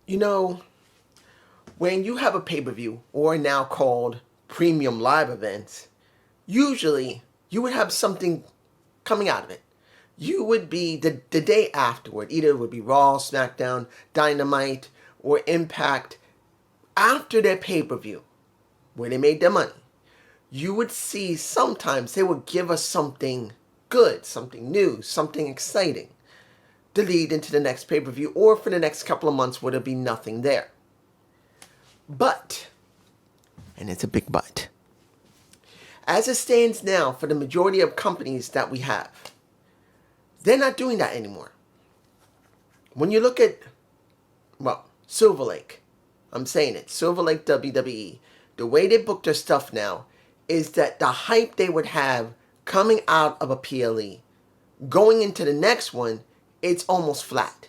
You know, when you have a pay-per-view, or now called premium live events, usually you would have something coming out of it. You would be the day afterward, either it would be Raw, SmackDown, Dynamite, or Impact, after their pay-per-view, where they made their money. You would see sometimes they would give us something good, something new, something exciting to lead into the next pay-per-view, or for the next couple of months where there'll be nothing there. But, and it's a big but, as it stands now for the majority of companies that we have, they're not doing that anymore. When you look at, well, Silver Lake, I'm saying it, Silver Lake WWE, the way they book their stuff now is that the hype they would have coming out of a PLE, going into the next one, it's almost flat.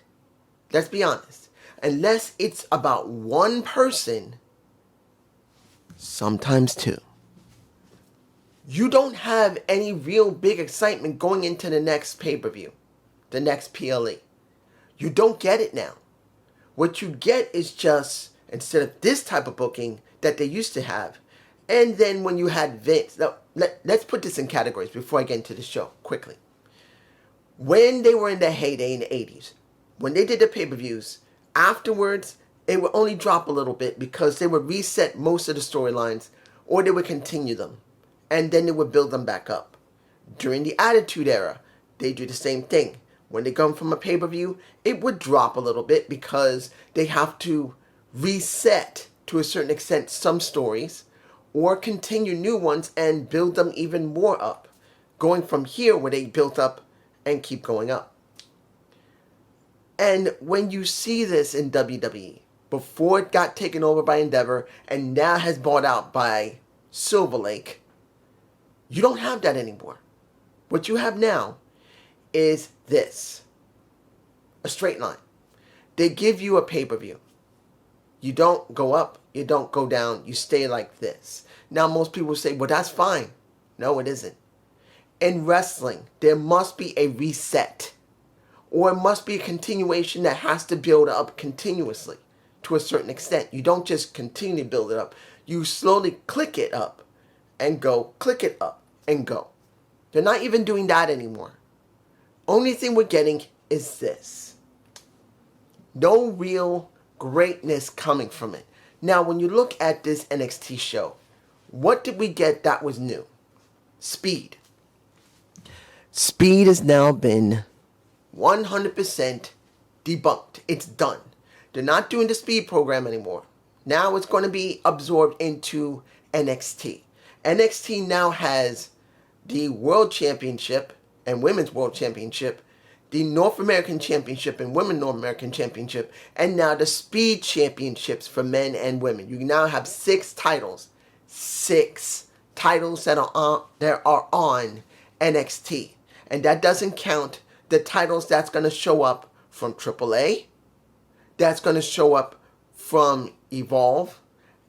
Let's be honest. Unless it's about one person, sometimes two. You don't have any real big excitement going into the next pay-per-view, the next PLE. You don't get it now. What you get is just, instead of this type of booking that they used to have, and then when you had Vince, now, let's put this in categories before I get into the show, quickly. When they were in their heyday in the 80s, when they did the pay-per-views, afterwards, it would only drop a little bit because they would reset most of the storylines, or they would continue them, and then they would build them back up. During the Attitude Era, they do the same thing. When they come from a pay-per-view, it would drop a little bit because they have to reset, to a certain extent, some stories, or continue new ones and build them even more up, going from here where they built up and keep going up. And when you see this in WWE, before it got taken over by Endeavor and now has bought out by Silver Lake, you don't have that anymore. What you have now is this. A straight line. They give you a pay-per-view. You don't go up, you don't go down, you stay like this. Now most people say, well, that's fine. No, it isn't. In wrestling, there must be a reset. Or it must be a continuation that has to build up continuously to a certain extent. You don't just continue to build it up. You slowly click it up and go, click it up and go. They're not even doing that anymore. Only thing we're getting is this. No real greatness coming from it. Now, when you look at this NXT show, what did we get that was new? Speed. Speed has now been 100% debunked. It's done. They're not doing the Speed program anymore. Now it's going to be absorbed into NXT. NXT now has the World Championship and Women's World Championship, the North American Championship and Women's North American Championship, and now the Speed Championships for men and women. You now have 6 titles. 6 titles that are on NXT. And that doesn't count the titles that's going to show up from AAA, that's going to show up from Evolve,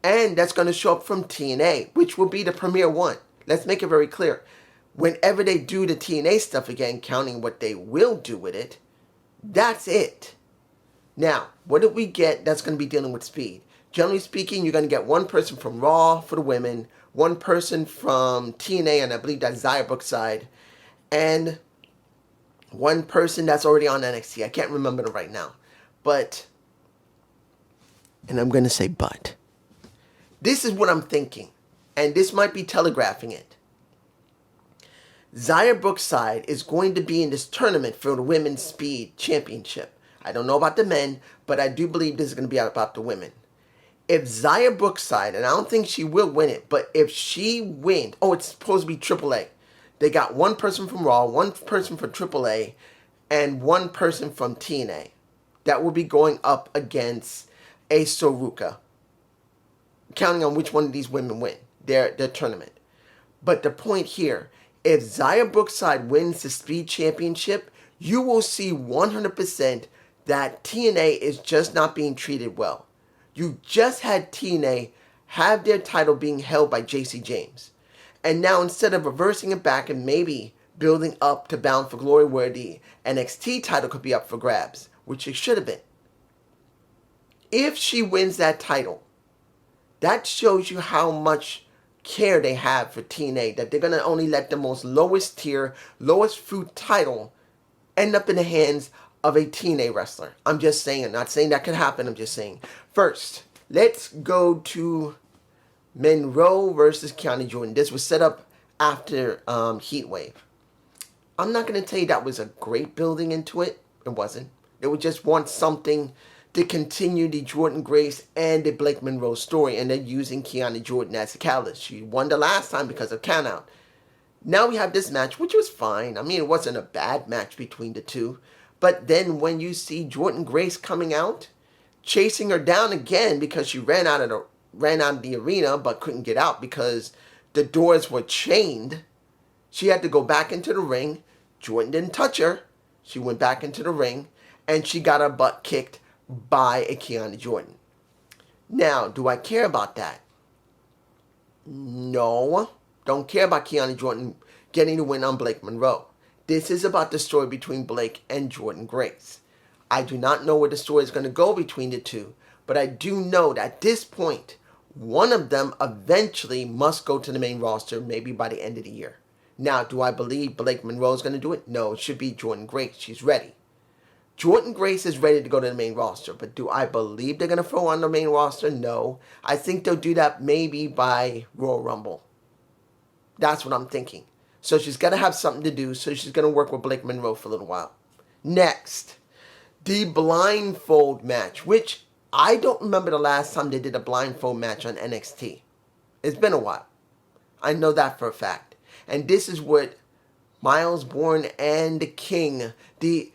and that's going to show up from TNA, which will be the premier one. Let's make it very clear. Whenever they do the TNA stuff again, counting what they will do with it, that's it. Now, what did we get that's going to be dealing with Speed? Generally speaking, you're going to get one person from Raw for the women, one person from TNA, and I believe that's Xia Brookside, and one person that's already on NXT. I can't remember it right now. But, and I'm going to say but, this is what I'm thinking. And this might be telegraphing it. Xia Brookside is going to be in this tournament for the Women's Speed Championship. I don't know about the men, but I do believe this is going to be about the women. If Xia Brookside, and I don't think she will win it, but if she wins, it's supposed to be AAA. They got one person from Raw, one person from AAA, and one person from TNA. That will be going up against a Soruka, counting on which one of these women win their tournament. But the point here, if Xia Brookside wins the Speed Championship, you will see 100% that TNA is just not being treated well. You just had TNA have their title being held by JC James. And now instead of reversing it back and maybe building up to Bound for Glory where the NXT title could be up for grabs, which it should have been, if she wins that title, that shows you how much care they have for TNA, that they're going to only let the most lowest tier, lowest fruit title end up in the hands of a TNA wrestler. I'm just saying. I'm not saying that could happen. I'm just saying. First, let's go to Monroe versus Kiana Jordan. This was set up after Heatwave. I'm not going to tell you that was a great building into it. It wasn't. They would just want something to continue the Jordan Grace and the Blake Monroe story, and they're using Kiana Jordan as a catalyst. She won the last time because of countout. Now we have this match, which was fine. I mean, it wasn't a bad match between the two. But then when you see Jordan Grace coming out, chasing her down again because she ran out of the arena but couldn't get out because the doors were chained. She had to go back into the ring. Jordan didn't touch her. She went back into the ring, and she got her butt kicked by a Kiana Jordan. Now, do I care about that? No. Don't care about Kiana Jordan getting the win on Blake Monroe. This is about the story between Blake and Jordan Grace. I do not know where the story is going to go between the two, but I do know that at this point, one of them eventually must go to the main roster, maybe by the end of the year. Now, do I believe Blake Monroe is going to do it? No, it should be Jordan Grace. She's ready. Jordan Grace is ready to go to the main roster, but do I believe they're going to throw on the main roster? No. I think they'll do that maybe by Royal Rumble. That's what I'm thinking. So she's got to have something to do, so she's going to work with Blake Monroe for a little while. Next, the blindfold match, which I don't remember the last time they did a blindfold match on NXT. It's been a while. I know that for a fact. And this is what Miles Bourne and the king, the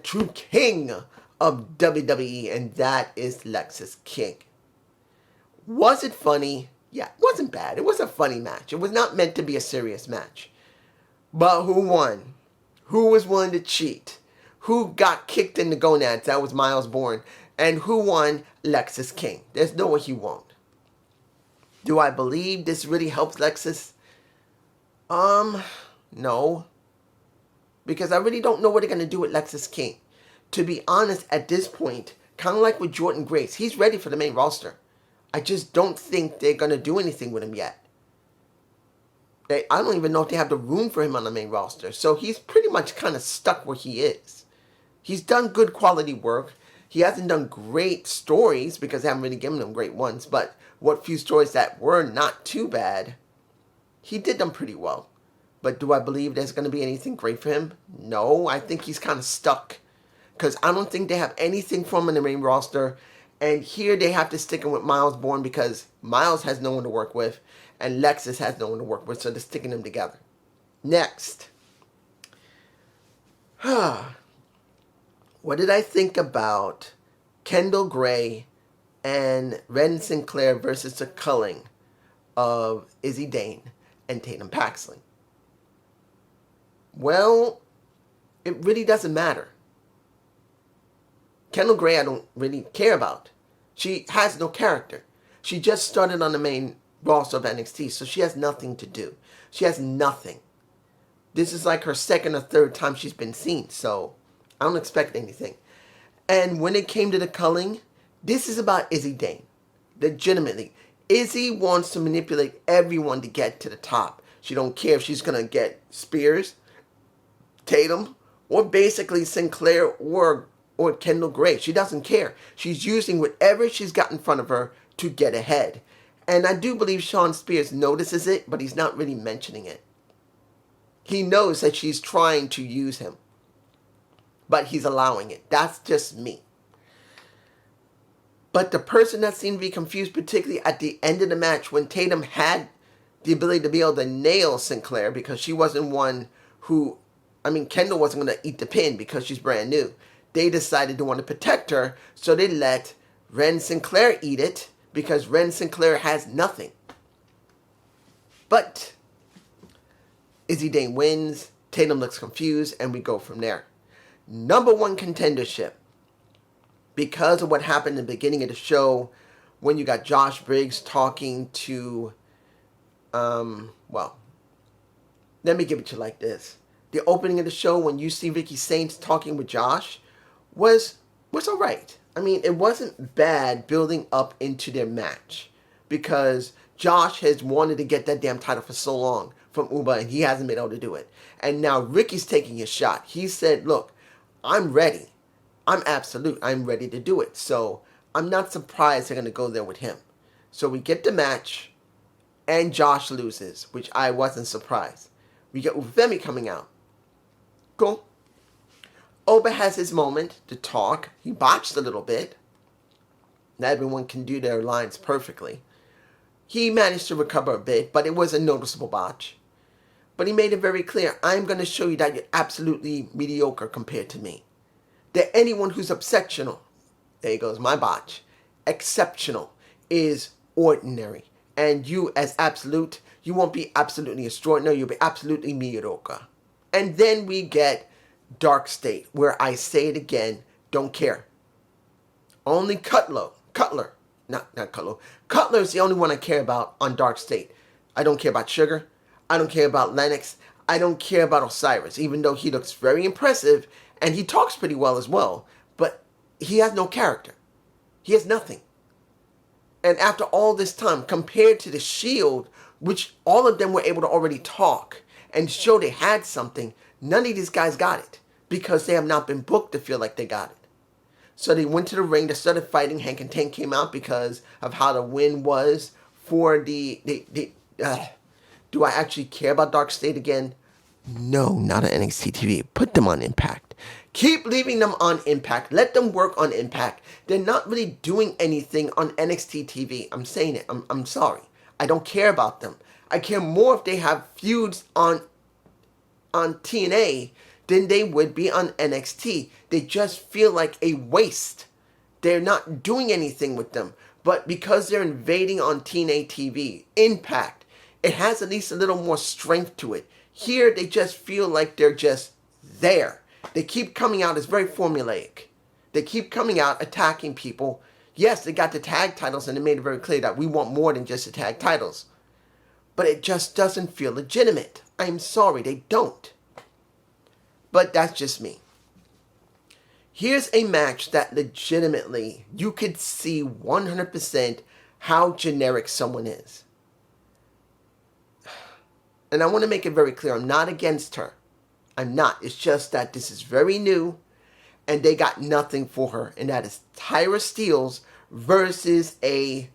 true king of WWE, and that is Lexis King. Was it funny? Yeah, it wasn't bad. It was a funny match. It was not meant to be a serious match. But who won? Who was willing to cheat? Who got kicked in the gonads? That was Miles Bourne. And who won? Lexis King. There's no way he won't. Do I believe this really helps Lexis? No. Because I really don't know what they're going to do with Lexis King. To be honest, at this point, kind of like with Jordan Grace, he's ready for the main roster. I just don't think they're going to do anything with him yet. I don't even know if they have the room for him on the main roster. So he's pretty much kind of stuck where he is. He's done good quality work. He hasn't done great stories because they haven't really given him great ones. But what few stories that were not too bad, he did them pretty well. But do I believe there's going to be anything great for him? No, I think he's kind of stuck. Because I don't think they have anything for him in the main roster. And here they have to stick him with Miles Bourne because Miles has no one to work with. And Lexis has no one to work with. So they're sticking them together. Next. What did I think about Kendall Gray and Ren Sinclair versus the culling of Izzy Dane and Tatum Paxley? Well, it really doesn't matter. Kendall Gray I don't really care about. She has no character. She just started on the main roster of NXT, so she has nothing to do. She has nothing. This is like her second or third time she's been seen, so I don't expect anything. And when it came to the culling, this is about Izzy Dane. Legitimately. Izzy wants to manipulate everyone to get to the top. She don't care if she's going to get Spears, Tatum, or basically Sinclair or Kendall Gray. She doesn't care. She's using whatever she's got in front of her to get ahead. And I do believe Sean Spears notices it, but he's not really mentioning it. He knows that she's trying to use him, but he's allowing it. That's just me. But the person that seemed to be confused, particularly at the end of the match, when Tatum had the ability to be able to nail Sinclair, because she wasn't one who, Kendall wasn't going to eat the pin because she's brand new. They decided to want to protect her, so they let Ren Sinclair eat it because Ren Sinclair has nothing. But Izzy Dane wins, Tatum looks confused, and we go from there. Number one contendership. Because of what happened in the beginning of the show, when you got Josh Briggs talking to, let me give it to you like this. The opening of the show, when you see Ricky Saints talking with Josh, was alright. I mean, it wasn't bad building up into their match because Josh has wanted to get that damn title for so long from Uba and he hasn't been able to do it. And now Ricky's taking his shot. He said, look, I'm ready. I'm absolute. I'm ready to do it. So I'm not surprised they're going to go there with him. So we get the match and Josh loses, which I wasn't surprised. We get Ufemi coming out. Cool. Oba has his moment to talk. He botched a little bit. Not everyone can do their lines perfectly. He managed to recover a bit, but it was a noticeable botch. But he made it very clear, I'm going to show you that you're absolutely mediocre compared to me. That anyone who's exceptional, there goes my botch, exceptional, is ordinary. And you as absolute, you won't be absolutely extraordinary, you'll be absolutely mediocre. And then we get Dark State, where I say it again, don't care. Only Cutler, not Cutler. Cutler's the only one I care about on Dark State. I don't care about Sugar. I don't care about Lennox. I don't care about Osiris, even though he looks very impressive and he talks pretty well as well. But he has no character. He has nothing. And after all this time, compared to the Shield, which all of them were able to already talk and show they had something, none of these guys got it because they have not been booked to feel like they got it. So they went to the ring, they started fighting. Hank and Tank came out because of how the win was for the do I actually care about Dark State again? No, not on NXT TV. Put them on Impact. Keep leaving them on Impact. Let them work on Impact. They're not really doing anything on NXT TV. I'm saying it. I'm sorry. I don't care about them. I care more if they have feuds on TNA than they would be on NXT. They just feel like a waste. They're not doing anything with them. But because they're invading on TNA TV, Impact, it has at least a little more strength to it. Here, they just feel like they're just there. They keep coming out. It's very formulaic. They keep coming out, attacking people. Yes, they got the tag titles, and they made it very clear that we want more than just the tag titles. But it just doesn't feel legitimate. I'm sorry, they don't. But that's just me. Here's a match that legitimately you could see 100% how generic someone is. And I want to make it very clear, I'm not against her. I'm not. It's just that this is very new and they got nothing for her. And that is Tyra Steele versus a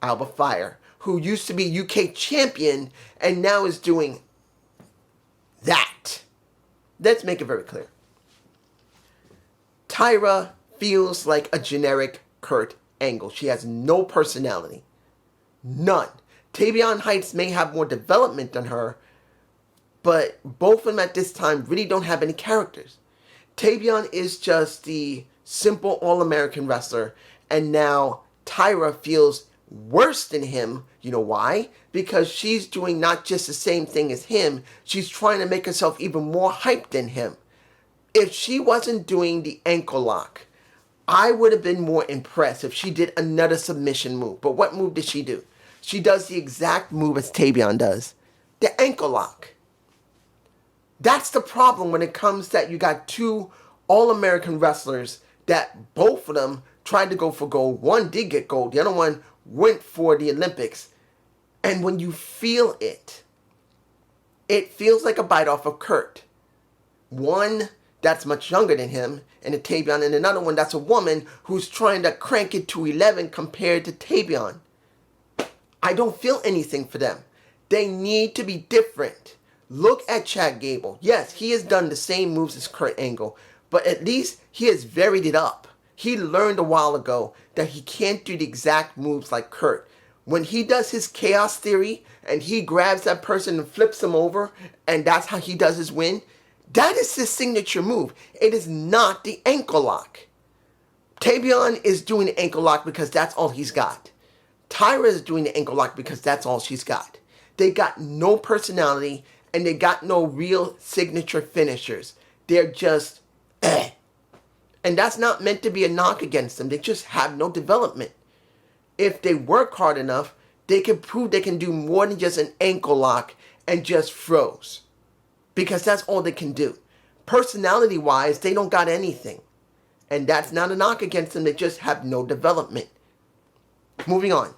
Alba Fire, who used to be UK champion and now is doing that. Let's make it very clear. Tyra feels like a generic Kurt Angle. She has no personality. None. Tavion Heights may have more development than her, but both of them at this time really don't have any characters. Tavion is just the simple All-American wrestler, and now Tyra feels worse than him. You know why? Because she's doing not just the same thing as him, she's trying to make herself even more hyped than him. If she wasn't doing the ankle lock, I would have been more impressed if she did another submission move. But what move did she do? She does the exact move as Tavion does. The ankle lock. That's the problem when it comes that you got two All-American wrestlers that both of them tried to go for gold. One did get gold. The other one went for the Olympics. And when you feel it, it feels like a bite off of Kurt. One that's much younger than him, and a Tavion, and another one that's a woman who's trying to crank it to 11 compared to Tavion. I don't feel anything for them. They need to be different. Look at Chad Gable. Yes, he has done the same moves as Kurt Angle, but at least he has varied it up. He learned a while ago that he can't do the exact moves like Kurt. When he does his chaos theory and he grabs that person and flips them over, and that's how he does his win, that is his signature move. It is not the ankle lock. Tavion is doing the ankle lock because that's all he's got. Tyra is doing the ankle lock because that's all she's got. They got no personality and they got no real signature finishers. They're just And that's not meant to be a knock against them. They just have no development. If they work hard enough, they can prove they can do more than just an ankle lock and just froze. Because that's all they can do. Personality-wise, they don't got anything. And that's not a knock against them. They just have no development. Moving on.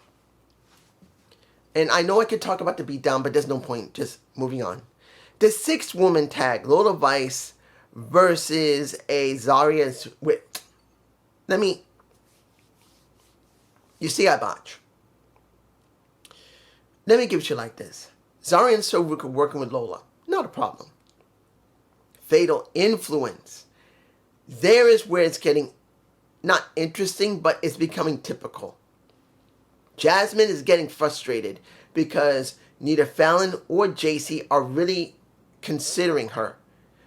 And I know I could talk about the beatdown, but there's no point. Just moving on. The 6-woman tag, Lola Vice versus a Zarya. You see I botch. Let me give it to you like this. Zarya and Soruka working with Lola. Not a problem. Fatal Influence. There is where it's getting not interesting, but it's becoming typical. Jasmine is getting frustrated because neither Fallon or JC are really considering her.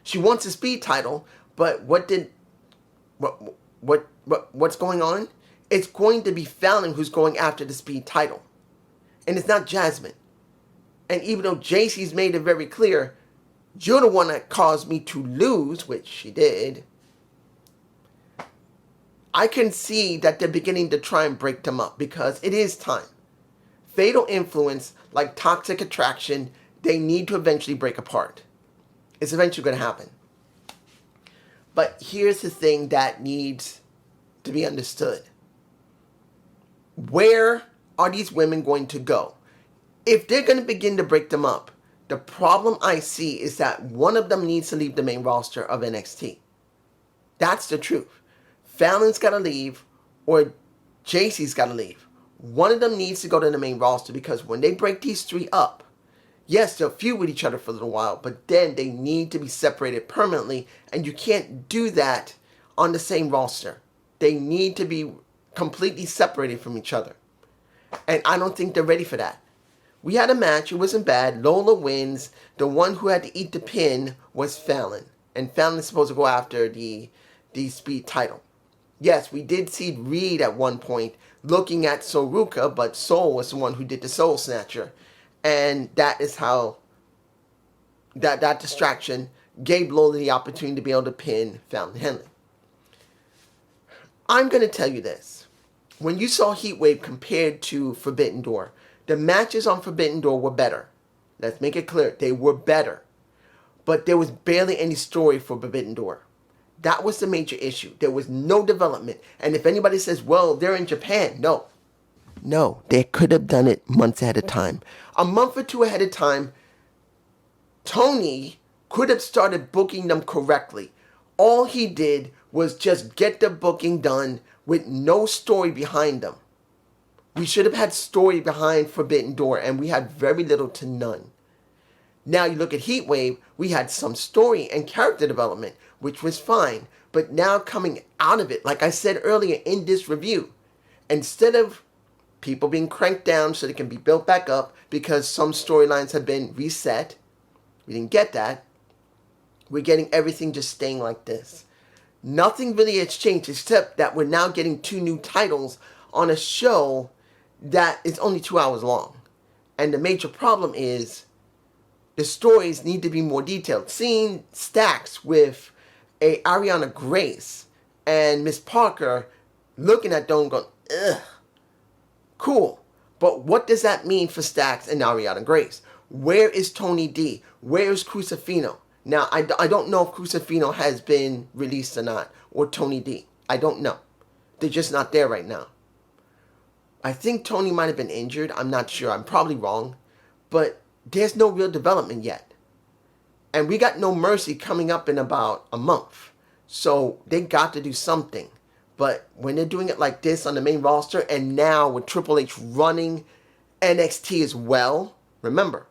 She wants a speed title, but what's going on? It's going to be Fallon who's going after the speed title. And it's not Jasmine. And even though JC's made it very clear, you're the one that caused me to lose, which she did, I can see that they're beginning to try and break them up because it is time. Fatal Influence, like Toxic Attraction, they need to eventually break apart. It's eventually going to happen. But here's the thing that needs to be understood. Where are these women going to go? If they're going to begin to break them up, the problem I see is that one of them needs to leave the main roster of NXT. That's the truth. Fallon's got to leave or JC's got to leave. One of them needs to go to the main roster because when they break these 3 up, yes, they'll feud with each other for a little while, but then they need to be separated permanently, and you can't do that on the same roster. They need to be completely separated from each other. And I don't think they're ready for that. We had a match. It wasn't bad. Lola wins. The one who had to eat the pin was Fallon. And Fallon is supposed to go after the speed title. Yes, we did see Reed at one point looking at Soruka, but Soul was the one who did the Soul Snatcher. And that is how that distraction gave Lola the opportunity to be able to pin Fallon Henley. I'm going to tell you this. When you saw Heatwave compared to Forbidden Door, the matches on Forbidden Door were better. Let's make it clear. They were better. But there was barely any story for Forbidden Door. That was the major issue. There was no development. And if anybody says, well, they're in Japan. No. No, they could have done it months ahead of time. A month or 2 ahead of time, Tony could have started booking them correctly. All he did was just get the booking done with no story behind them. We should have had story behind Forbidden Door, and we had very little to none. Now you look at Heatwave, we had some story and character development, which was fine. But now coming out of it, like I said earlier in this review, instead of people being cranked down so they can be built back up because some storylines have been reset, we didn't get that. We're getting everything just staying like this. Nothing really has changed except that we're now getting 2 new titles on a show that is only 2 hours long. And the major problem is the stories need to be more detailed. Seeing Stacks with a Ariana Grace and Miss Parker looking at them going, ugh, cool. But what does that mean for Stacks and Ariana Grace? Where is Tony D? Where is Crucifino? Now, I don't know if Crucifino has been released or not, or Tony D. I don't know. They're just not there right now. I think Tony might have been injured. I'm not sure. I'm probably wrong. But there's no real development yet. And we got No Mercy coming up in about a month. So they got to do something. But when they're doing it like this on the main roster, and now with Triple H running NXT as well, remember,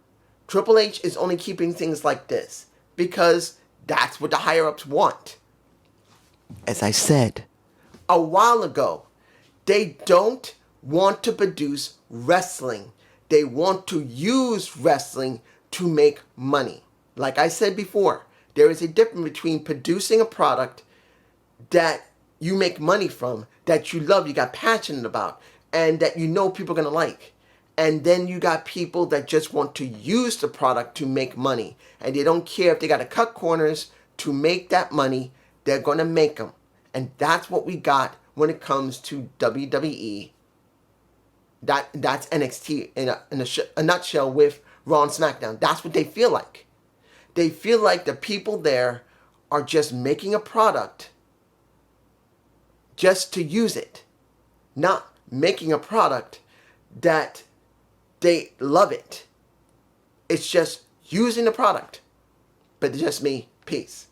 Triple H is only keeping things like this because that's what the higher-ups want. As I said a while ago, they don't want to produce wrestling. They want to use wrestling to make money. Like I said before, there is a difference between producing a product that you make money from, that you love, you got passionate about, and that you know people are going to like. And then you got people that just want to use the product to make money. And they don't care if they got to cut corners to make that money. They're going to make them. And that's what we got when it comes to WWE. That's NXT in a nutshell with Raw and SmackDown. That's what they feel like. They feel like the people there are just making a product just to use it, not making a product that they love it. It's just using the product. But just me. Peace.